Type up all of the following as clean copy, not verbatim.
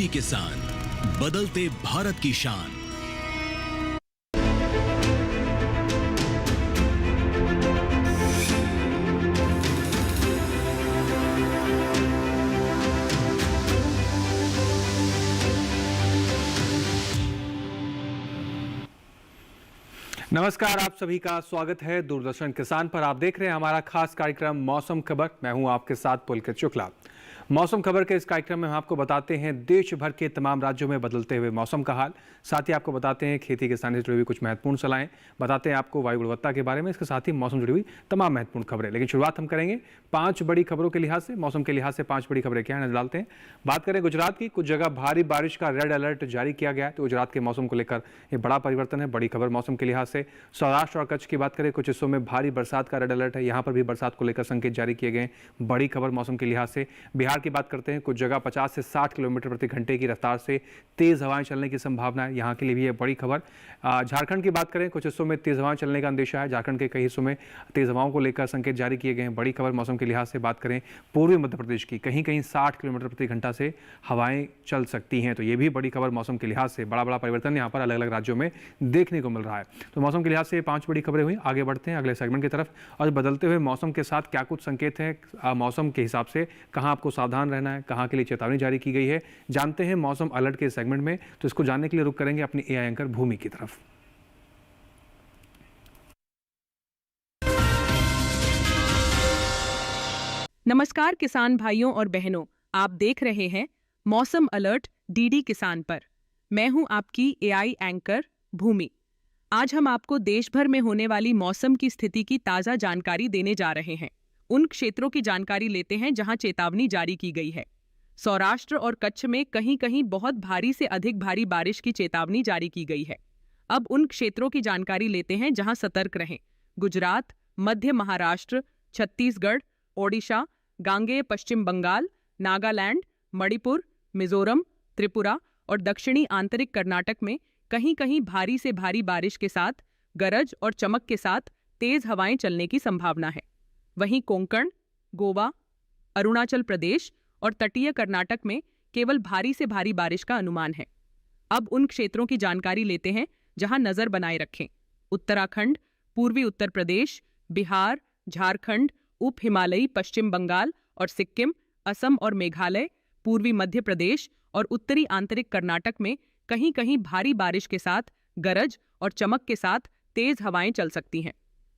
DD किसान, बदलते भारत की शान। नमस्कार, आप सभी का स्वागत है दूरदर्शन किसान पर। आप देख रहे हैं हमारा खास कार्यक्रम मौसम खबर। मैं हूं आपके साथ पुलकित शुक्ला। मौसम खबर के इस कार्यक्रम में हम आपको बताते हैं देश भर के तमाम राज्यों में बदलते हुए मौसम का हाल। साथ ही आपको बताते हैं खेती किसानी से जुड़ी हुई कुछ महत्वपूर्ण सलाहें, बताते हैं आपको वायु गुणवत्ता के बारे में, इसके साथ ही मौसम जुड़ी हुई तमाम महत्वपूर्ण खबरें। लेकिन शुरुआत हम करेंगे 5 बड़ी खबरों के लिहाज से। मौसम के लिहाज से 5 बड़ी खबरें क्या है, नजर डालते हैं। बात करें गुजरात की, कुछ जगह भारी बारिश का रेड अलर्ट जारी किया गया है, तो गुजरात के मौसम को लेकर ये बड़ा परिवर्तन है, बड़ी खबर मौसम के लिहाज से। सौराष्ट्र और कच्छ की बात करें, कुछ हिस्सों में भारी बरसात का रेड अलर्ट है, यहाँ पर भी बरसात को लेकर संकेत जारी किए गए, बड़ी खबर मौसम के लिहाज से। बिहार की बात करते हैं, कुछ जगह 50 से 60 किलोमीटर प्रति घंटे की रफ्तार से तेज हवाएं चलने की संभावना है, यहाँ के लिए भी ये बड़ी खबर। झारखंड की बात करें, कुछ हिस्सों में तेज हवाएं चलने का अंदेशा है, झारखंड के कई हिस्सों में तेज हवाओं को लेकर संकेत जारी किए गए हैं, बड़ी खबर मौसम के लिहाज से। बात करें पूर्वी मध्य प्रदेश की, कहीं कहीं 60 किलोमीटर प्रति घंटा से हवाएं चल सकती हैं, तो ये भी बड़ी खबर मौसम के लिहाज से। बड़ा परिवर्तन यहाँ पर अलग अलग राज्यों में देखने को मिल रहा है। तो मौसम के लिहाज से 5 बड़ी खबरें हुई। आगे बढ़ते हैं अगले सेगमेंट की तरफ, और बदलते हुए मौसम के साथ क्या कुछ संकेत हैं, मौसम के हिसाब से कहां आपको सावधान रहना है, कहां के लिए चेतावनी जारी की गई है, जानते हैं मौसम अलर्ट के सेगमेंट में। तो इसको जानने के लिए रुक करेंगे अपनी एआई एंकर भूमि की तरफ। नमस्कार किसान भाइयों और बहनों, आप देख रहे हैं मौसम अलर्ट डीडी किसान पर। मैं हूं आपकी एआई एंकर भूमि। आज हम आपको देश भर में होने वाली मौसम की स्थिति की ताज़ा जानकारी देने जा रहे हैं। उन क्षेत्रों की जानकारी लेते हैं जहां चेतावनी जारी की गई है। सौराष्ट्र और कच्छ में कहीं कहीं बहुत भारी से अधिक भारी बारिश की चेतावनी जारी की गई है। अब उन क्षेत्रों की जानकारी लेते हैं जहां सतर्क रहें। गुजरात, मध्य महाराष्ट्र, छत्तीसगढ़, ओडिशा, गांगेय पश्चिम बंगाल, नागालैंड, मणिपुर, मिजोरम, त्रिपुरा और दक्षिणी आंतरिक कर्नाटक में कहीं कहीं भारी से भारी बारिश के साथ गरज और चमक के साथ तेज हवाएं चलने की संभावना है। वहीं कोंकण, गोवा, अरुणाचल प्रदेश और तटीय कर्नाटक में केवल भारी से भारी बारिश का अनुमान है। अब उन क्षेत्रों की जानकारी लेते हैं जहां नजर बनाए रखें। उत्तराखंड, पूर्वी उत्तर प्रदेश, बिहार, झारखंड, उप हिमालयी पश्चिम बंगाल और सिक्किम, असम और मेघालय, पूर्वी मध्य प्रदेश और उत्तरी आंतरिक कर्नाटक में कहीं कहीं भारी बारिश के साथ गरज और चमक के साथ तेज हवाएं चल सकती हैं।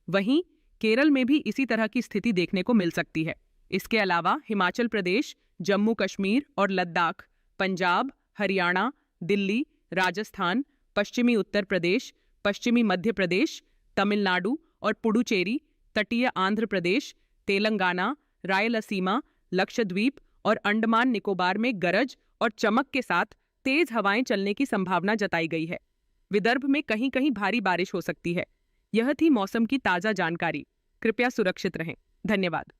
वहीं केरल में भी इसी तरह की स्थिति देखने को मिल सकती है। इसके अलावा हिमाचल प्रदेश, जम्मू कश्मीर और लद्दाख, पंजाब, हरियाणा, दिल्ली, राजस्थान, पश्चिमी उत्तर प्रदेश, पश्चिमी मध्य प्रदेश, तमिलनाडु और पुडुचेरी, तटीय आंध्र प्रदेश, तेलंगाना, रायलसीमा, लक्षद्वीप और अंडमान निकोबार में गरज और चमक के साथ तेज हवाएं चलने की संभावना जताई गई है। विदर्भ में कहीं कहीं भारी बारिश हो सकती है। यह थी मौसम की ताजा जानकारी। कृपया सुरक्षित रहें। धन्यवाद।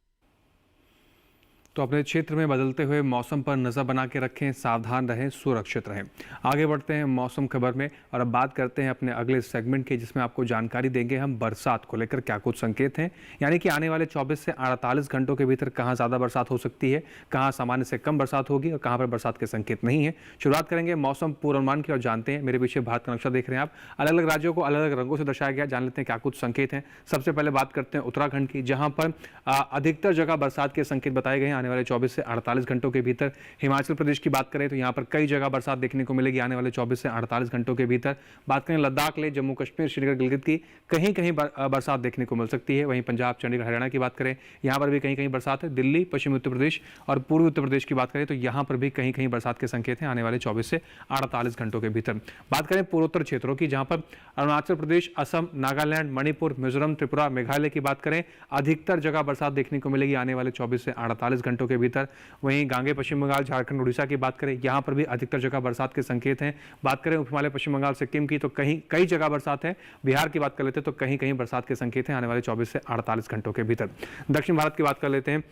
तो अपने क्षेत्र में बदलते हुए मौसम पर नज़र बना के रखें, सावधान रहें, सुरक्षित रहें। आगे बढ़ते हैं मौसम खबर में, और अब बात करते हैं अपने अगले सेगमेंट की, जिसमें आपको जानकारी देंगे हम बरसात को लेकर क्या कुछ संकेत हैं, यानी कि आने वाले 24 से 48 घंटों के भीतर कहाँ ज़्यादा बरसात हो सकती है, कहाँ सामान्य से कम बरसात होगी और कहाँ पर बरसात के संकेत नहीं है। शुरुआत करेंगे मौसम पूर्वानुमान की, और जानते हैं, मेरे पीछे भारत का नक्शा देख रहे हैं आप, अलग अलग राज्यों को अलग अलग रंगों से दर्शाया गया। जान लेते हैं क्या कुछ संकेत हैं। सबसे पहले बात करते हैं उत्तराखंड की, जहाँ पर अधिकतर जगह बरसात के संकेत बताए गए हैं आने वाले 24 से 48 घंटों के भीतर। हिमाचल प्रदेश की बात करें तो यहाँ पर कई जगह बरसात देखने को मिलेगी आने वाले 24 से 48 घंटों के भीतर। बात करें लद्दाख ले, जम्मू कश्मीर, श्रीनगर, गिलगित की, कहीं कहीं बरसात देखने को मिल सकती है। वहीं पंजाब, चंडीगढ़, हरियाणा की बात करें, यहाँ पर भी कहीं कहीं बरसात है। दिल्ली, पश्चिमी उत्तर प्रदेश और पूर्वी उत्तर प्रदेश की बात करें तो यहाँ पर भी कहीं कहीं बरसात के संकेत हैं आने वाले 24 से 48 घंटों के भीतर। बात करें पूर्वोत्तर क्षेत्रों की, जहाँ पर अरुणाचल प्रदेश, असम, नागालैंड, मणिपुर, मिजोरम, त्रिपुरा, मेघालय की बात करें, अधिकतर जगह बरसात देखने को मिलेगी आने वाले 24 से 48 घंटों के भीतर। वहीं गांगे पश्चिम बंगाल, झारखंड, उड़ीसा की बात करें, यहाँ पर भी अधिकतर जगह बरसात के संकेत हैं। बात करें उप हिमालय पश्चिम बंगाल, सिक्किम की, तो कहीं कई जगह बरसात है। बिहार की बात कर लेते हैं तो कहीं कहीं बरसात के संकेत हैं आने वाले 24 से 48 घंटों के भीतर। दक्षिण भारत की बात कर लेते हैं,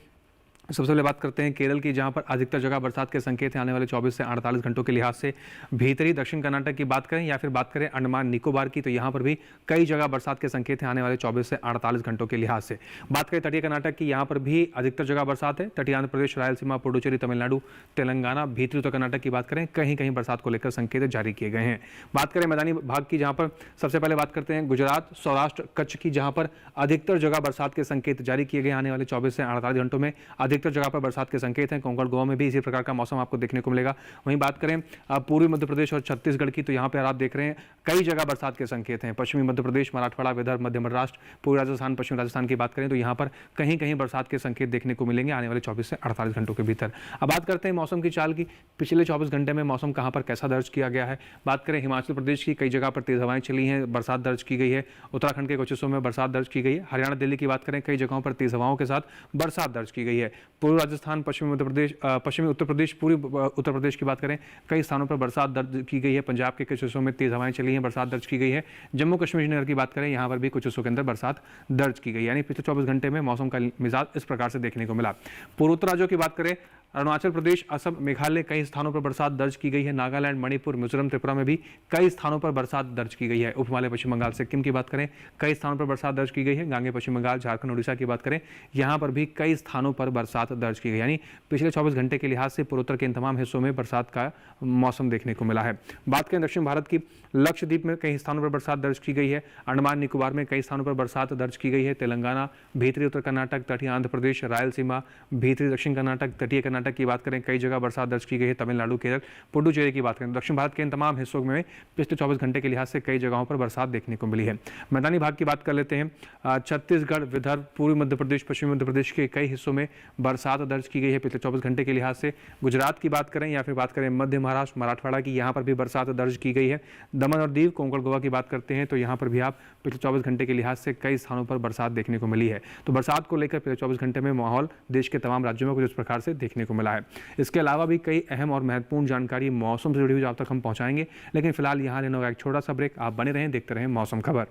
सबसे पहले बात करते हैं केरल की, जहां पर अधिकतर जगह बरसात के संकेत हैं आने वाले 24 से 48 घंटों के लिहाज से। भीतरी दक्षिण कर्नाटक की बात करें या फिर बात करें अंडमान निकोबार की, तो यहां पर भी कई जगह बरसात के संकेत हैं आने वाले 24 से 48 घंटों के लिहाज से। बात करें तटीय कर्नाटक की, यहां पर भी अधिकतर जगह बरसात है। तटीय आंध्र प्रदेश, रायलसीमा, पुडुचेरी, तमिलनाडु, तेलंगाना, भीतरी उत्तर कर्नाटक की बात करें, कहीं कहीं बरसात को लेकर संकेत जारी किए गए हैं। बात करें मैदानी भाग की, जहां पर सबसे पहले बात करते हैं गुजरात, सौराष्ट्र, कच्छ की, जहां पर अधिकतर जगह बरसात के संकेत जारी किए गए आने वाले 24 से 48 घंटों में। अधिकतर जगह पर बरसात के संकेत हैं। कोंकण, गोवा में भी इसी प्रकार का मौसम आपको देखने को मिलेगा। वहीं बात करें पूर्वी मध्य प्रदेश और छत्तीसगढ़ की, तो यहाँ पर आप देख रहे हैं कई जगह बरसात के संकेत हैं। पश्चिमी मध्य प्रदेश, मराठवाड़ा, विदर्भ, मध्य महाराष्ट्र, पूर्वी राजस्थान, पश्चिमी राजस्थान की बात करें तो यहाँ पर कहीं कहीं बरसात के संकेत देखने को मिलेंगे आने वाले 24 से 48 घंटों के भीतर। अब बात करते हैं मौसम की चाल की। पिछले 24 घंटे में मौसम कहां पर कैसा दर्ज किया गया है। बात करें हिमाचल प्रदेश की, कई जगह पर तेज हवाएं चली हैं, बरसात दर्ज की गई है। उत्तराखंड के कुछ हिस्सों में बरसात दर्ज की गई है। हरियाणा, दिल्ली की बात करें, कई जगहों पर तेज हवाओं के साथ बरसात दर्ज की गई है। पूर्व राजस्थान, पश्चिमी मध्य प्रदेश, पश्चिमी उत्तर प्रदेश, पूर्वी उत्तर प्रदेश की बात करें, कई स्थानों पर बरसात दर्ज की गई है। पंजाब के कुछ हिस्सों में तेज हवाएं चली हैं, बरसात दर्ज की गई है। जम्मू कश्मीर, श्रीनगर की बात करें, यहाँ पर भी कुछ हिस्सों के अंदर बरसात दर्ज की गई। यानी पिछले 24 घंटे में मौसम का मिजाज इस प्रकार से देखने को मिला। पूर्वोत्तर राज्यों की बात करें, अरुणाचल प्रदेश, असम, मेघालय, कई स्थानों पर बरसात दर्ज की गई है। नागालैंड, मणिपुर, मिजोरम, त्रिपुरा में भी कई स्थानों पर बरसात दर्ज की गई है। उप हिमालय, पश्चिम बंगाल, सिक्किम की बात करें, कई स्थानों पर बरसात दर्ज की गई है। गांगे, पश्चिम बंगाल, झारखंड, उड़ीसा की बात करें, यहाँ पर भी कई स्थानों पर बरसात दर्ज की गई। यानी पिछले 24 घंटे के लिहाज से पूर्वोत्तर के इन तमाम हिस्सों में बरसात का मौसम देखने को मिला है। बात करें दक्षिण भारत की, लक्षद्वीप में कई स्थानों पर बरसात दर्ज की गई है। अंडमान निकोबार में कई स्थानों पर बरसात दर्ज की गई है। तेलंगाना, भीतरी उत्तर कर्नाटक, तटीय आंध्र प्रदेश, रायलसीमा, भीतरी दक्षिण कर्नाटक, तटीय कर्नाटक की बात करें, कई जगह बरसात दर्ज की गई है। तमिलनाडु, केरल, पुडुचेरी की बात करें, दक्षिण भारत के इन तमाम हिस्सों में पिछले 24 घंटे के लिहाज से कई जगहों पर बरसात देखने को मिली है। मैदानी भाग की बात कर लेते हैं। छत्तीसगढ़, विदर्भ, पूर्वी मध्य प्रदेश, पश्चिमी मध्य प्रदेश के कई हिस्सों में बरसात दर्ज की गई है पिछले 24 घंटे के लिहाज से। गुजरात की बात करें या फिर बात करें मध्य महाराष्ट्र, मराठवाड़ा की, यहाँ पर भी बरसात दर्ज की गई है। दमन और दीव, कोंकण, गोवा की बात करते हैं तो यहाँ पर भी आप पिछले 24 घंटे के लिहाज से कई स्थानों पर बरसात देखने को मिली है। तो बरसात को लेकर पिछले 24 घंटे में माहौल देश के तमाम राज्यों में कुछ इस प्रकार से देखने को मिला है। इसके अलावा भी कई अहम और महत्वपूर्ण जानकारी मौसम से जुड़ी हुई आप तक हम पहुंचाएंगे, लेकिन फिलहाल यहाँ लेना होगा एक छोटा सा ब्रेक। आप बने रहें, देखते रहें मौसम खबर।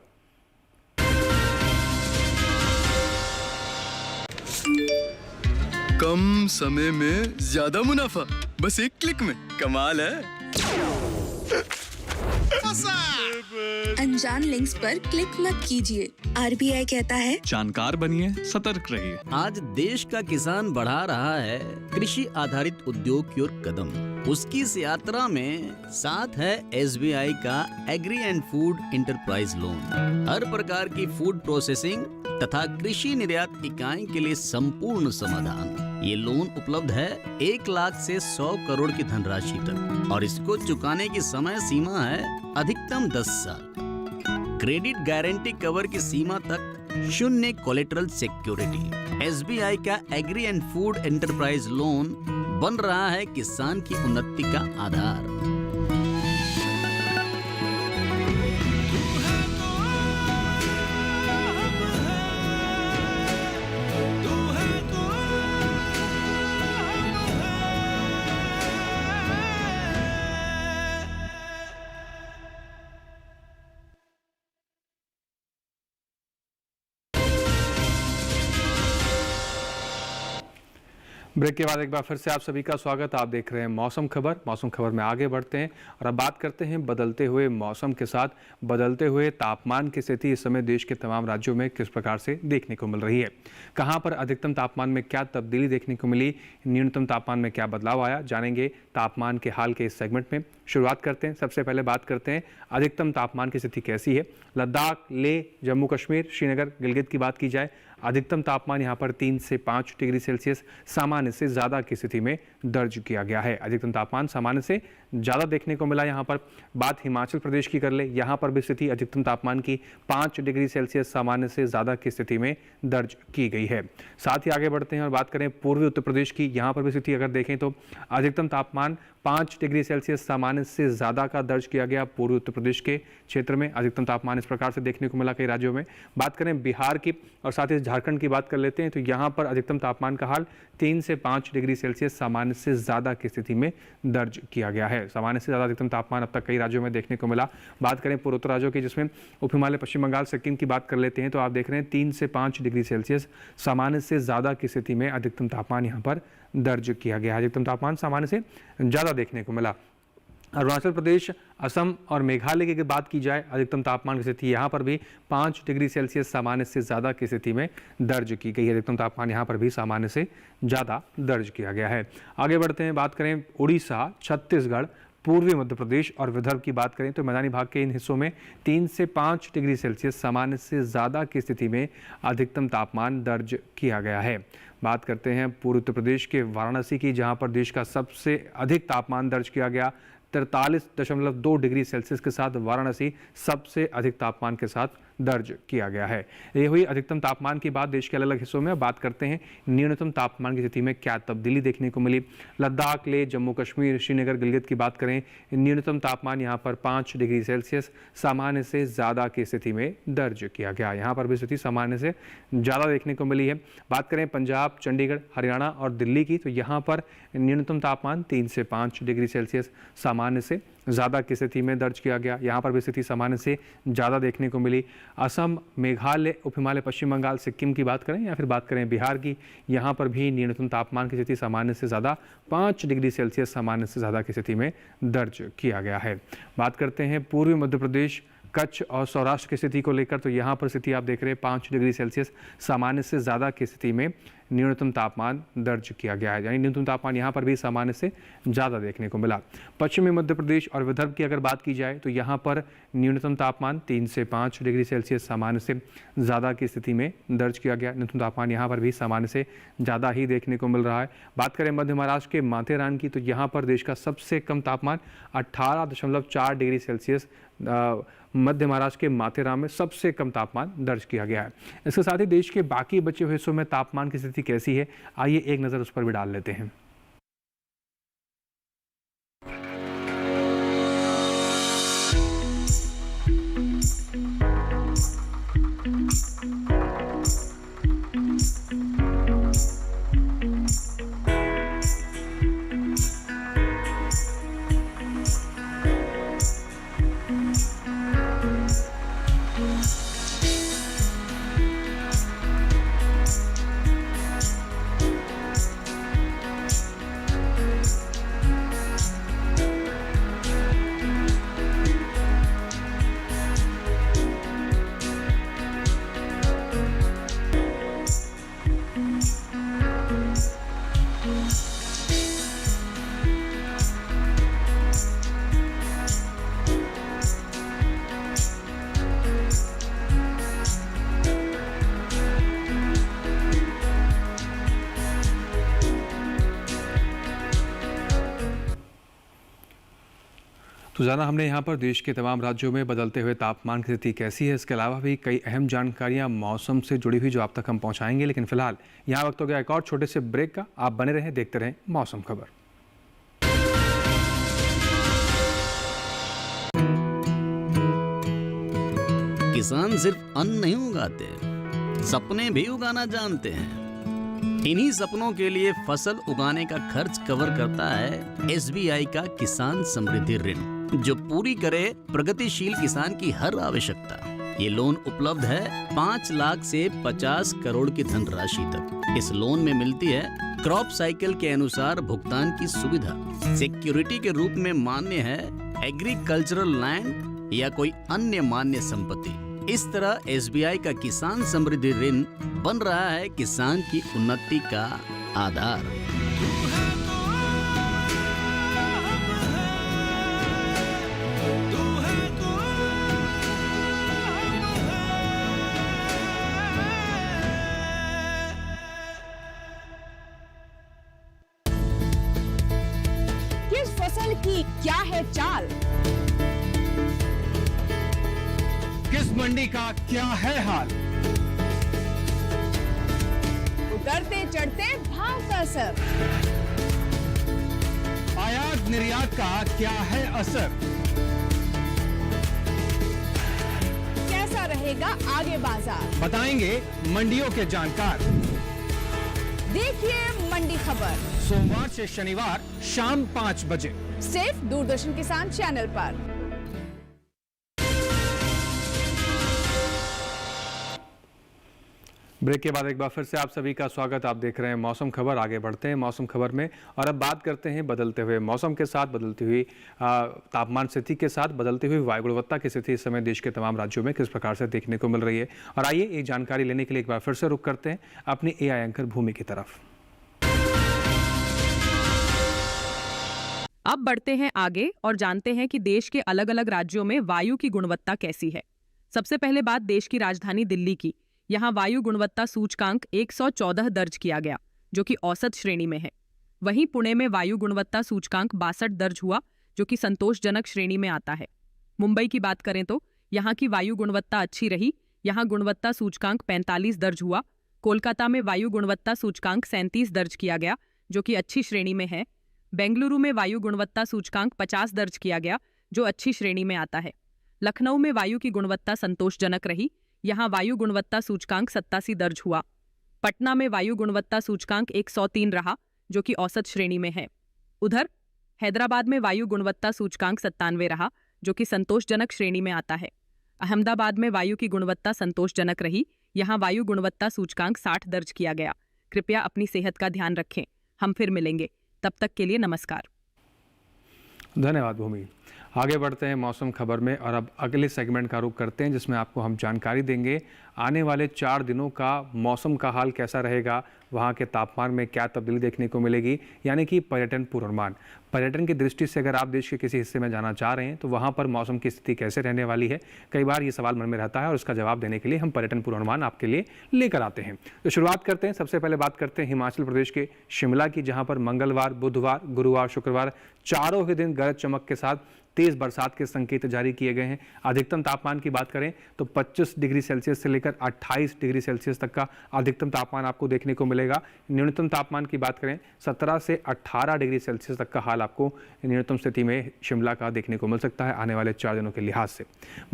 कम समय में ज्यादा मुनाफा, बस एक क्लिक में। कमाल है। अनजान लिंक्स पर क्लिक मत कीजिए। आरबीआई कहता है, जानकार बनिए, सतर्क रहिए। आज देश का किसान बढ़ा रहा है कृषि आधारित उद्योग की ओर कदम। उसकी इस यात्रा में साथ है एसबीआई का agri and food enterprise loan. हर प्रकार की फूड प्रोसेसिंग तथा कृषि निर्यात इकाई के लिए संपूर्ण समाधान। ये लोन उपलब्ध है 1 लाख से 100 करोड़ की धनराशि तक और इसको चुकाने की समय सीमा है अधिकतम 10 साल। क्रेडिट गारंटी कवर की सीमा तक 0 कोलेटरल सिक्योरिटी। एसबीआई का agri and food enterprise loan बन रहा है किसान की उन्नति का आधार। ब्रेक के बाद एक बार फिर से आप सभी का स्वागत। आप देख रहे हैं मौसम खबर। मौसम खबर में आगे बढ़ते हैं और अब बात करते हैं बदलते हुए मौसम के साथ बदलते हुए तापमान की स्थिति इस समय देश के तमाम राज्यों में किस प्रकार से देखने को मिल रही है। कहां पर अधिकतम तापमान में क्या तब्दीली देखने को मिली, न्यूनतम तापमान में क्या बदलाव आया, जानेंगे तापमान के हाल के इस सेगमेंट में। शुरुआत करते हैं, सबसे पहले बात करते हैं अधिकतम तापमान की स्थिति कैसी है। लद्दाख, लेह, जम्मू कश्मीर, श्रीनगर, गिलगित की बात की जाए, अधिकतम तापमान यहां पर 3 से 5 डिग्री सेल्सियस सामान्य से ज़्यादा की स्थिति में दर्ज किया गया है। अधिकतम तापमान सामान्य से ज़्यादा देखने को मिला। यहाँ पर बात हिमाचल प्रदेश की कर ले, यहाँ पर भी स्थिति अधिकतम तापमान की 5 डिग्री सेल्सियस सामान्य से ज़्यादा की स्थिति में दर्ज की गई है। साथ ही आगे बढ़ते हैं और बात करें पूर्वी उत्तर प्रदेश की। यहाँ पर भी स्थिति अगर देखें तो अधिकतम तापमान 5 डिग्री सेल्सियस सामान्य से ज़्यादा का दर्ज किया गया पूर्वी उत्तर प्रदेश के क्षेत्र में। अधिकतम तापमान इस प्रकार से देखने को मिला कई राज्यों में। बात करें बिहार की और साथ ही झारखंड की बात कर लेते हैं तो यहाँ पर अधिकतम तापमान का हाल 3 से 5 डिग्री सेल्सियस सामान्य से ज़्यादा की स्थिति में दर्ज किया गया है। सामान्य से ज़्यादा अधिकतम तापमान अब तक कई राज्यों में देखने को मिला। बात करें पूर्वोत्तर राज्यों की, जिसमें उप हिमालय, पश्चिम बंगाल, सिक्किम की बात कर लेते हैं तो आप देख रहे हैं 3 से 5 डिग्री सेल्सियस सामान्य से ज़्यादा की स्थिति में अधिकतम तापमान यहाँ पर दर्ज किया गया है। अधिकतम तापमान सामान्य से ज़्यादा देखने को मिला। अरुणाचल प्रदेश, असम और मेघालय की बात की जाए, अधिकतम तापमान की स्थिति यहाँ पर भी 5 डिग्री सेल्सियस सामान्य से ज़्यादा की स्थिति में दर्ज की गई है। अधिकतम तापमान यहाँ पर भी सामान्य से ज़्यादा दर्ज किया गया है। आगे बढ़ते हैं, बात करें उड़ीसा, छत्तीसगढ़, पूर्वी मध्य प्रदेश और विदर्भ की बात करें तो मैदानी भाग के इन हिस्सों में 3 से 5 डिग्री सेल्सियस सामान्य से ज़्यादा की स्थिति में अधिकतम तापमान दर्ज किया गया है। बात करते हैं पूर्वी उत्तर प्रदेश के वाराणसी की, जहां पर देश का सबसे अधिक तापमान दर्ज किया गया। 43.2 डिग्री सेल्सियस के साथ वाराणसी सबसे अधिक तापमान के साथ दर्ज किया गया है। ये हुई अधिकतम तापमान की बात देश के अलग अलग हिस्सों में। बात करते हैं न्यूनतम तापमान की स्थिति में क्या तब्दीली देखने को मिली। लद्दाख, लेह, जम्मू कश्मीर, श्रीनगर, गिलगित की बात करें, न्यूनतम तापमान यहाँ पर 5 डिग्री सेल्सियस सामान्य से ज़्यादा की स्थिति में दर्ज किया गया। यहाँ पर भी स्थिति सामान्य से ज़्यादा देखने को मिली है। बात करें पंजाब, चंडीगढ़, हरियाणा और दिल्ली की तो यहाँ पर न्यूनतम तापमान 3 से 5 डिग्री सेल्सियस सामान्य से ज़्यादा की स्थिति में दर्ज किया गया। यहाँ पर भी स्थिति सामान्य से ज़्यादा देखने को मिली। असम, मेघालय, उप हिमालय, पश्चिम बंगाल, सिक्किम की बात करें या फिर बात करें बिहार की, यहाँ पर भी न्यूनतम तापमान की स्थिति सामान्य से ज़्यादा 5 डिग्री सेल्सियस सामान्य से ज़्यादा की स्थिति में दर्ज किया गया है। बात करते हैं पूर्वी मध्य प्रदेश, कच्छ और सौराष्ट्र की स्थिति को लेकर तो यहाँ पर स्थिति आप देख रहे हैं 5 डिग्री सेल्सियस सामान्य से ज़्यादा की स्थिति में न्यूनतम तापमान दर्ज किया गया है। यानी न्यूनतम तापमान यहाँ पर भी सामान्य से ज़्यादा देखने को मिला। पश्चिमी मध्य प्रदेश और विदर्भ की अगर बात की जाए तो यहाँ पर न्यूनतम तापमान 3 से 5 डिग्री सेल्सियस सामान्य से ज़्यादा की स्थिति में दर्ज किया गया। न्यूनतम तापमान यहाँ पर भी सामान्य से ज़्यादा ही देखने को मिल रहा है। बात करें मध्य महाराष्ट्र के माथेरान की तो यहाँ पर देश का सबसे कम तापमान 18.4 डिग्री सेल्सियस मध्य महाराष्ट्र के माथेरान में सबसे कम तापमान दर्ज किया गया है। इसके साथ ही देश के बाकी बचे हुए हिस्सों में तापमान की स्थिति कैसी है, आइए एक नज़र उस पर भी डाल लेते हैं। तो जाना हमने यहाँ पर देश के तमाम राज्यों में बदलते हुए तापमान की स्थिति कैसी है, इसके अलावा भी कई अहम जानकारियाँ मौसम से जुड़ी हुई जो आप तक हम पहुँचाएंगे। लेकिन फिलहाल यहाँ वक्त हो गया एक और छोटे से ब्रेक का। आप बने रहें, देखते रहें मौसम खबर। किसान सिर्फ अन्न नहीं उगाते, सपने भी उगाना जानते हैं। इन्हीं सपनों के लिए फसल उगाने का खर्च कवर करता है SBI का किसान समृद्धि ऋण, जो पूरी करे प्रगतिशील किसान की हर आवश्यकता। ये लोन उपलब्ध है 5 लाख से 50 करोड़ की धनराशि तक। इस लोन में मिलती है क्रॉप साइकिल के अनुसार भुगतान की सुविधा। सिक्योरिटी के रूप में मान्य है एग्रीकल्चरल लैंड या कोई अन्य मान्य संपत्ति। इस तरह SBI का किसान समृद्धि ऋण बन रहा है किसान की उन्नति का आधार। किस फसल की क्या है चाल, किस मंडी का क्या है हाल, उतरते चढ़ते भाव का असर, आयात निर्यात का क्या है असर, कैसा रहेगा आगे बाजार। बताएंगे मंडियों के जानकार। देखिए मंडी खबर सोमवार से शनिवार शाम 5 बजे सिर्फ दूरदर्शन किसान चैनल पर। ब्रेक के बाद एक बार फिर से आप सभी का स्वागत। आप देख रहे हैं मौसम खबर। आगे बढ़ते हैं मौसम खबर में और अब बात करते हैं बदलते हुए मौसम के साथ, बदलती हुई तापमान स्थिति के साथ, बदलती हुई वायु गुणवत्ता की स्थिति इस समय देश के तमाम राज्यों में किस प्रकार से देखने को मिल रही है। और आइए ये जानकारी लेने के लिए एक बार फिर से रुख करते हैं अपनी AI एंकर भूमि की तरफ। अब बढ़ते हैं आगे और जानते हैं कि देश के अलग अलग राज्यों में वायु की गुणवत्ता कैसी है। सबसे पहले बात देश की राजधानी दिल्ली की। यहाँ वायु गुणवत्ता सूचकांक 114 दर्ज किया गया, जो कि औसत श्रेणी में है। वहीं पुणे में वायु गुणवत्ता सूचकांक 62 दर्ज हुआ, जो कि संतोषजनक श्रेणी में आता है। मुंबई की बात करें तो यहाँ की वायु गुणवत्ता अच्छी रही। यहाँ गुणवत्ता सूचकांक 45 दर्ज हुआ। कोलकाता में वायु गुणवत्ता सूचकांक 37 दर्ज किया गया, जो कि अच्छी श्रेणी में है। बेंगलुरु में वायु गुणवत्ता सूचकांक 50 दर्ज किया गया, जो अच्छी श्रेणी में आता है। लखनऊ में वायु की गुणवत्ता संतोषजनक रही। यहाँ वायु गुणवत्ता सूचकांक 87 दर्ज हुआ। पटना में वायु गुणवत्ता सूचकांक 103 रहा, जो कि औसत श्रेणी में है। उधर हैदराबाद में वायु गुणवत्ता सूचकांक 97 रहा, जो कि संतोषजनक श्रेणी में आता है। अहमदाबाद में वायु की गुणवत्ता संतोषजनक रही। यहाँ वायु गुणवत्ता सूचकांक 60 दर्ज किया गया। कृपया अपनी सेहत का ध्यान रखें। हम फिर मिलेंगे, तब तक के लिए नमस्कार। धन्यवाद भूमि। आगे बढ़ते हैं मौसम खबर में और अब अगले सेगमेंट का रुख करते हैं, जिसमें आपको हम जानकारी देंगे आने वाले 4 दिनों का मौसम का हाल कैसा रहेगा, वहाँ के तापमान में क्या तब्दीली देखने को मिलेगी, यानी कि पर्यटन पूर्वानुमान। पर्यटन की दृष्टि से अगर आप देश के किसी हिस्से में जाना चाह रहे हैं तो वहाँ पर मौसम की स्थिति कैसे रहने वाली है, कई बार ये सवाल मन में रहता है और उसका जवाब देने के लिए हम पर्यटन पूर्वानुमान आपके लिए लेकर आते हैं। तो शुरुआत करते हैं। सबसे पहले बात करते हैं हिमाचल प्रदेश के शिमला की, जहाँ पर मंगलवार, बुधवार, गुरुवार, शुक्रवार चारों ही दिन गरज चमक के साथ तेज बरसात के संकेत जारी किए गए हैं। अधिकतम तापमान की बात करें तो 25 डिग्री सेल्सियस से लेकर 28 डिग्री सेल्सियस तक का अधिकतम तापमान आपको देखने को मिलेगा। न्यूनतम तापमान की बात करें 17 से 18 डिग्री सेल्सियस तक का हाल आपको न्यूनतम स्थिति में शिमला का देखने को मिल सकता है आने वाले 4 दिनों के लिहाज से।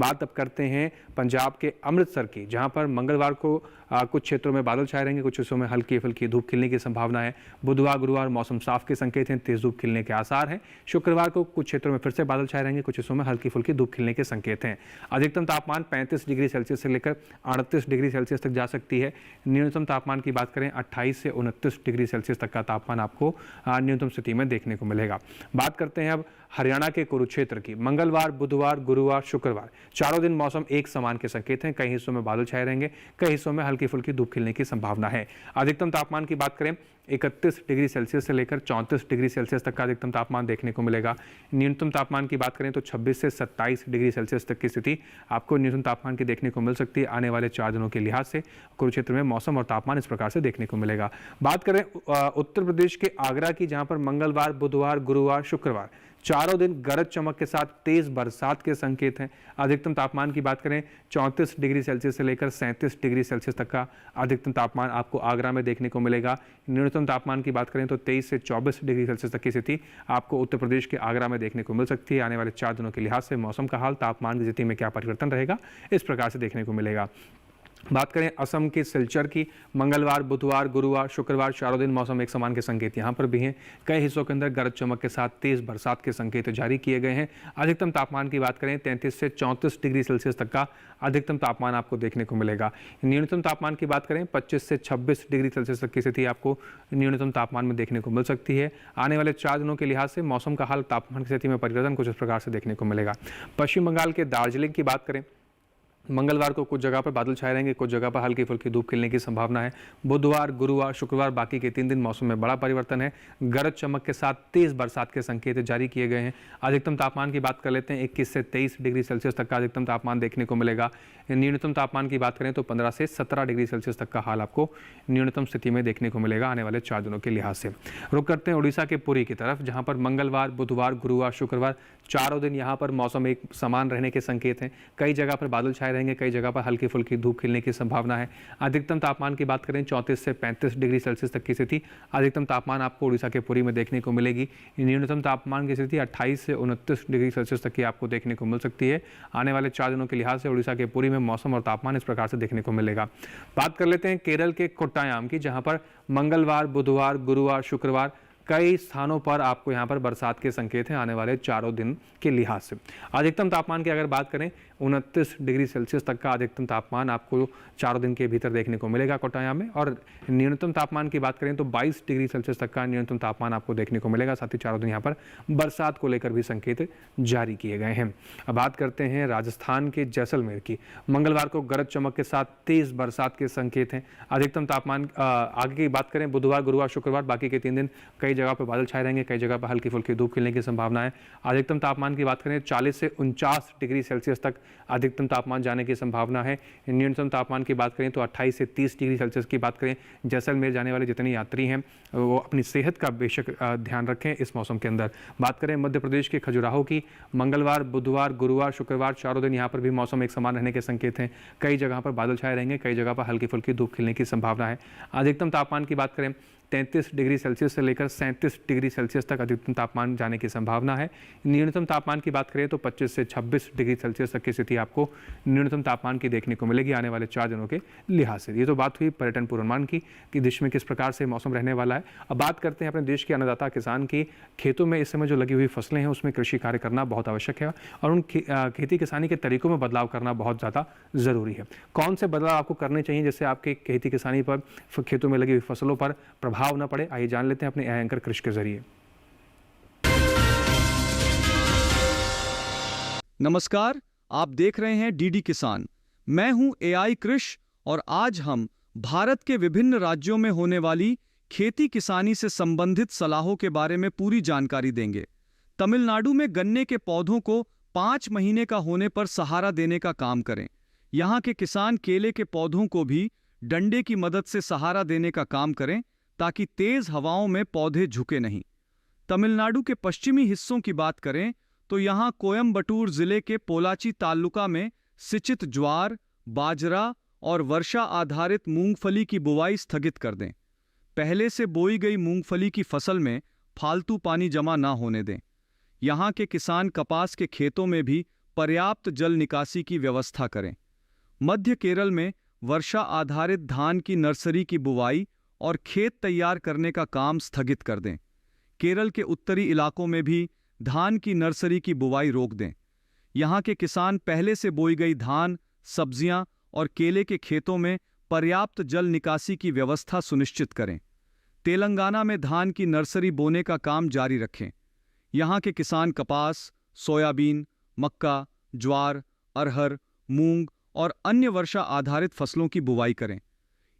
बात अब करते हैं पंजाब के अमृतसर की, जहाँ पर मंगलवार को कुछ क्षेत्रों में बादल छाए रहेंगे, कुछ हिस्सों में हल्की फुल्की धूप खिलने की संभावना है। बुधवार, गुरुवार मौसम साफ के संकेत हैं, तेज धूप खिलने के आसार हैं। शुक्रवार को कुछ क्षेत्रों में फिर से बादल छाए रहेंगे, कुछ हिस्सों में हल्की फुल्की धूप खिलने के संकेत हैं। अधिकतम तापमान 35 डिग्री सेल्सियस से लेकर 38 डिग्री सेल्सियस तक जा सकती है। न्यूनतम तापमान की बात करें 28 से 29 डिग्री सेल्सियस तक का तापमान आपको न्यूनतम स्थिति में देखने को मिलेगा। बात करते हैं अब हरियाणा के कुरुक्षेत्र की। मंगलवार, बुधवार, गुरुवार, शुक्रवार चारों दिन मौसम एक समान के संकेत हैं। कई हिस्सों में बादल छाए रहेंगे, कई हिस्सों में हल्की फुल्की धूप खिलने की संभावना है। अधिकतम तापमान की बात करें 31 डिग्री सेल्सियस से लेकर 34 डिग्री सेल्सियस तक का अधिकतम तापमान देखने को मिलेगा। न्यूनतम तापमान की बात करें तो 26 से 27 डिग्री सेल्सियस तक की स्थिति आपको न्यूनतम तापमान की देखने को मिल सकती है। आने वाले 4 दिनों के लिहाज से कुरुक्षेत्र में मौसम और तापमान इस प्रकार से देखने को मिलेगा। बात करें उत्तर प्रदेश के आगरा की, जहां पर मंगलवार, बुधवार, गुरुवार, शुक्रवार चारों दिन गरज चमक के साथ तेज बरसात के संकेत हैं। अधिकतम तापमान की बात करें 34 डिग्री सेल्सियस से लेकर 37 डिग्री सेल्सियस तक का अधिकतम तापमान आपको आगरा में देखने को मिलेगा। न्यूनतम तापमान की बात करें तो 23 से 24 डिग्री सेल्सियस तक की स्थिति आपको उत्तर प्रदेश के आगरा में देखने को मिल सकती है। आने वाले 4 दिनों के लिहाज से मौसम का हाल, तापमान की स्थिति में क्या परिवर्तन रहेगा, इस प्रकार से देखने को मिलेगा। बात करें असम के सिलचर की, मंगलवार, बुधवार, गुरुवार, शुक्रवार चारों दिन मौसम एक समान के संकेत यहाँ पर भी हैं। कई हिस्सों के अंदर गरज चमक के साथ तेज बरसात के संकेत जारी किए गए हैं। अधिकतम तापमान की बात करें 33 से 34 डिग्री सेल्सियस तक का अधिकतम तापमान आपको देखने को मिलेगा। न्यूनतम तापमान की बात करें 25 से 26 डिग्री सेल्सियस तक की स्थिति आपको न्यूनतम तापमान में देखने को मिल सकती है। आने वाले 4 दिनों के लिहाज से मौसम का हाल, तापमान की स्थिति में परिवर्तन कुछ इस प्रकार से देखने को मिलेगा। पश्चिम बंगाल के दार्जिलिंग की बात करें, मंगलवार को कुछ जगह पर बादल छाए रहेंगे, कुछ जगह पर हल्की फुल्की धूप खिलने की संभावना है। बुधवार, गुरुवार, शुक्रवार बाकी के 3 दिन मौसम में बड़ा परिवर्तन है। गरज चमक के साथ तेज बरसात के संकेत जारी किए गए हैं। अधिकतम तापमान की बात कर लेते हैं 21 से 23 डिग्री सेल्सियस तक का अधिकतम तापमान देखने को मिलेगा। न्यूनतम तापमान की बात करें तो 15 से 17 डिग्री सेल्सियस तक का हाल आपको न्यूनतम स्थिति में देखने को मिलेगा आने वाले 4 दिनों के लिहाज से। रुक करते हैं उड़ीसा के पुरी की तरफ, जहां पर मंगलवार, बुधवार, गुरुवार, शुक्रवार चारों दिन यहां पर मौसम एक समान रहने के संकेत हैं। कई जगह पर बादल छाए रहेंगे, कई जगह पर हल्की फुल्की धूप खिलने की संभावना है। अधिकतम तापमान की बात करें 34 से 35 डिग्री सेल्सियस तक की स्थिति अधिकतम तापमान आपको उड़ीसा के पुरी में देखने को मिलेगी। न्यूनतम तापमान की स्थिति 28 से 29 डिग्री सेल्सियस तक की आपको देखने को मिल सकती है। आने वाले 4 दिनों के लिहाज से उड़ीसा के पुरी में मौसम और तापमान इस प्रकार से देखने को मिलेगा। बात कर लेते हैं केरल के कोट्टायाम की, जहां पर मंगलवार, बुधवार, गुरुवार, शुक्रवार कई स्थानों पर आपको यहां पर बरसात के संकेत हैं आने वाले 4 दिन के लिहाज से। अधिकतम तापमान की अगर बात करें 29 डिग्री सेल्सियस तक का अधिकतम तापमान आपको 4 दिन के भीतर देखने को मिलेगा कोट्टायाम में, और न्यूनतम तापमान की बात करें तो 22 डिग्री सेल्सियस तक का न्यूनतम तापमान आपको देखने को मिलेगा। साथ ही 4 दिन यहाँ पर बरसात को लेकर भी संकेत जारी किए गए हैं। अब बात करते हैं राजस्थान के जैसलमेर की। मंगलवार को गरज चमक के साथ तेज बरसात के संकेत हैं। अधिकतम तापमान आगे की बात करें बुधवार, गुरुवार, शुक्रवार बाकी के 3 दिन कई जगह पर बादल छाए रहेंगे, कई जगह पर हल्की फुल्की धूप खिलने की संभावना है। अधिकतम तापमान की बात करें 40 से 49 डिग्री सेल्सियस तक अधिकतम तापमान जाने की संभावना है। न्यूनतम तापमान की बात करें तो 28 से 30 डिग्री सेल्सियस की बात करें। जैसलमेर जाने वाले जितने यात्री हैं वो अपनी सेहत का बेशक ध्यान रखें इस मौसम के अंदर। बात करें मध्य प्रदेश के खजुराहो की, मंगलवार, बुधवार, गुरुवार, शुक्रवार 4 दिन यहाँ पर भी मौसम एक समान रहने के संकेत हैं। कई जगह पर बादल छाए रहेंगे, कई जगह पर हल्की फुल्की धूप खिलने की संभावना है। अधिकतम तापमान की बात करें 33 डिग्री सेल्सियस से लेकर 37 डिग्री सेल्सियस तक अधिकतम तापमान जाने की संभावना है। न्यूनतम तापमान की बात करें तो 25 से 26 डिग्री सेल्सियस तक की स्थिति आपको न्यूनतम तापमान की देखने को मिलेगी आने वाले 4 दिनों के लिहाज से। ये तो बात हुई पर्यटन पूर्वानुमान की कि देश में किस प्रकार से मौसम रहने वाला है। अब बात करते हैं अपने देश के अन्नदाता किसान की। खेतों में इस समय जो लगी हुई फसलें हैं उसमें कृषि कार्य करना बहुत आवश्यक है और उन खेती किसानी के तरीकों में बदलाव करना बहुत ज़्यादा ज़रूरी है। कौन से बदलाव आपको करने चाहिए जिससे आपके खेती किसानी पर, खेतों में लगी हुई फसलों पर प्रभाव न पड़े? आइए जान लेते हैं अपने एंकर कृषि के जरिए। नमस्कार, आप देख रहे हैं डीडी किसान। मैं हूं एआई कृष और आज हम भारत के विभिन्न राज्यों में होने वाली खेती किसानी से संबंधित सलाहों के बारे में पूरी जानकारी देंगे। तमिलनाडु में गन्ने के पौधों को 5 महीने का होने पर सहारा देने का काम करें। यहां के किसान केले के पौधों को भी डंडे की मदद से सहारा देने का काम करें ताकि तेज हवाओं में पौधे झुके नहीं। तमिलनाडु के पश्चिमी हिस्सों की बात करें तो यहां कोयम्बटूर जिले के पोलाची तालुका में सिंचित ज्वार, बाजरा और वर्षा आधारित मूंगफली की बुवाई स्थगित कर दें। पहले से बोई गई मूंगफली की फसल में फालतू पानी जमा ना होने दें। यहां के किसान कपास के खेतों में भी पर्याप्त जल निकासी की व्यवस्था करें। मध्य केरल में वर्षा आधारित धान की नर्सरी की बुवाई और खेत तैयार करने का काम स्थगित कर दें। केरल के उत्तरी इलाकों में भी धान की नर्सरी की बुवाई रोक दें। यहां के किसान पहले से बोई गई धान, सब्जियां और केले के खेतों में पर्याप्त जल निकासी की व्यवस्था सुनिश्चित करें। तेलंगाना में धान की नर्सरी बोने का काम जारी रखें। यहां के किसान कपास, सोयाबीन, मक्का, ज्वार, अरहर, मूंग और अन्य वर्षा आधारित फसलों की बुवाई करें।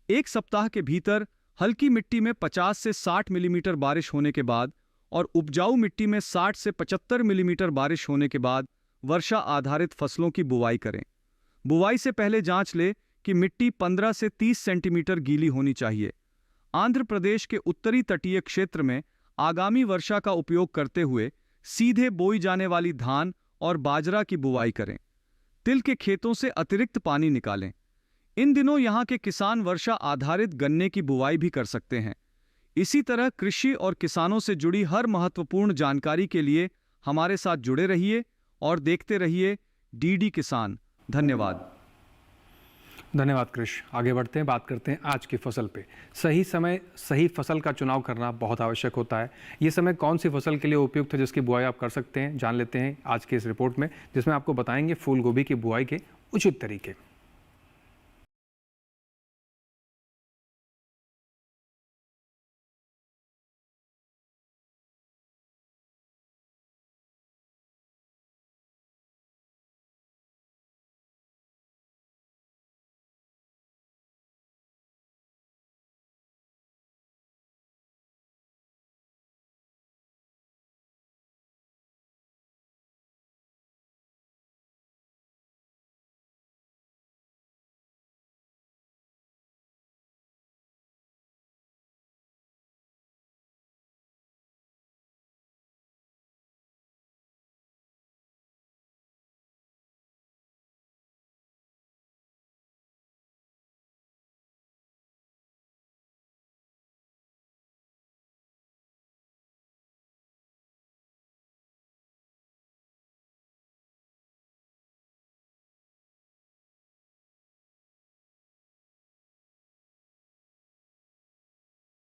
1 सप्ताह के भीतर हल्की मिट्टी में 50 से 60 मिलीमीटर बारिश होने के बाद और उपजाऊ मिट्टी में 60 से 75 मिलीमीटर बारिश होने के बाद वर्षा आधारित फसलों की बुवाई करें। बुवाई से पहले जांच ले कि मिट्टी 15 से 30 सेंटीमीटर गीली होनी चाहिए। आंध्र प्रदेश के उत्तरी तटीय क्षेत्र में आगामी वर्षा का उपयोग करते हुए सीधे बोई जाने वाली धान और बाजरा की बुवाई करें। तिल के खेतों से अतिरिक्त पानी निकालें। इन दिनों यहां के किसान वर्षा आधारित गन्ने की बुवाई भी कर सकते हैं। इसी तरह कृषि और किसानों से जुड़ी हर महत्वपूर्ण जानकारी के लिए हमारे साथ जुड़े रहिए और देखते रहिए डीडी किसान। धन्यवाद। धन्यवाद कृष। आगे बढ़ते हैं, बात करते हैं आज की फसल पे। सही समय सही फसल का चुनाव करना बहुत आवश्यक होता है। ये समय कौन सी फसल के लिए उपयुक्त है जिसकी बुआई आप कर सकते हैं, जान लेते हैं आज की इस रिपोर्ट में, जिसमें आपको बताएंगे फूल गोभी की बुआई के उचित तरीके।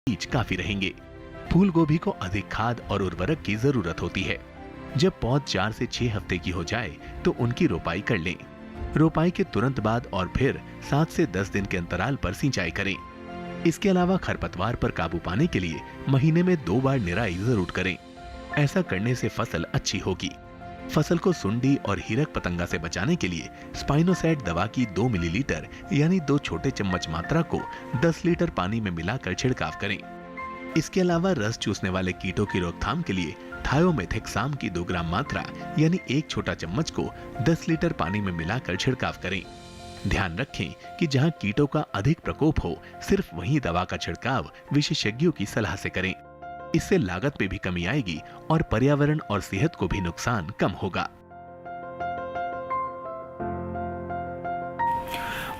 बीज काफी रहेंगे। फूल गोभी को अधिक खाद और उर्वरक की जरूरत होती है। जब पौध 4 से 6 हफ्ते की हो जाए तो उनकी रोपाई कर लें। रोपाई के तुरंत बाद और फिर 7 से 10 दिन के अंतराल पर सिंचाई करें। इसके अलावा खरपतवार पर काबू पाने के लिए महीने में 2 बार निराई जरूर करें। ऐसा करने से फसल अच्छी होगी। फसल को सुंडी और हीरक पतंगा से बचाने के लिए स्पाइनोसैड दवा की 2 मिलीलीटर यानी 2 छोटे चम्मच मात्रा को 10 लीटर पानी में मिलाकर छिड़काव करें। इसके अलावा रस चूसने वाले कीटों की रोकथाम के लिए थायोमेथेक्साम की 2 ग्राम मात्रा यानी 1 छोटा चम्मच को 10 लीटर पानी में मिलाकर छिड़काव करें। ध्यान रखें कि जहां कीटों का अधिक प्रकोप हो, सिर्फ वहीं दवा का छिड़काव विशेषज्ञों की सलाह से करें। इससे लागत में भी कमी आएगी और पर्यावरण और सेहत को भी नुकसान कम होगा।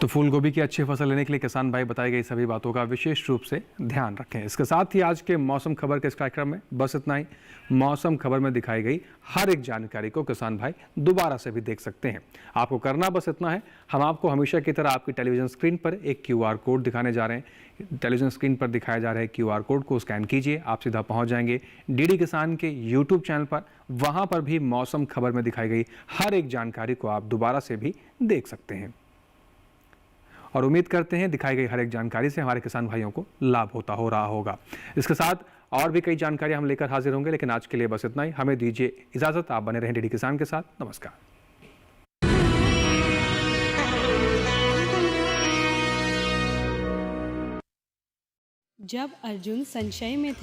तो फूल गोभी की अच्छी फसल लेने के लिए किसान भाई बताई गई सभी बातों का विशेष रूप से ध्यान रखें। इसके साथ ही आज के मौसम खबर के इस कार्यक्रम में बस इतना ही। मौसम खबर में दिखाई गई हर एक जानकारी को किसान भाई दोबारा से भी देख सकते हैं। आपको करना बस इतना है, हम आपको हमेशा की तरह आपकी टेलीविजन स्क्रीन पर एक QR कोड दिखाने जा रहे हैं। टेलीविजन स्क्रीन पर दिखाया जा रहा है QR कोड को स्कैन कीजिए, आप सीधा पहुंच जाएंगे DD किसान के YouTube चैनल पर। वहां पर भी मौसम खबर में दिखाई गई हर एक जानकारी को आप दोबारा से भी देख सकते हैं। और उम्मीद करते हैं दिखाई गई हर एक जानकारी से हमारे किसान भाइयों को लाभ हो रहा होगा। इसके साथ और भी कई जानकारी हम लेकर हाजिर होंगे, लेकिन आज के लिए बस इतना ही। हमें दीजिए इजाजत। आप बने रहें DD किसान के साथ। नमस्कार। जब अर्जुन संशय में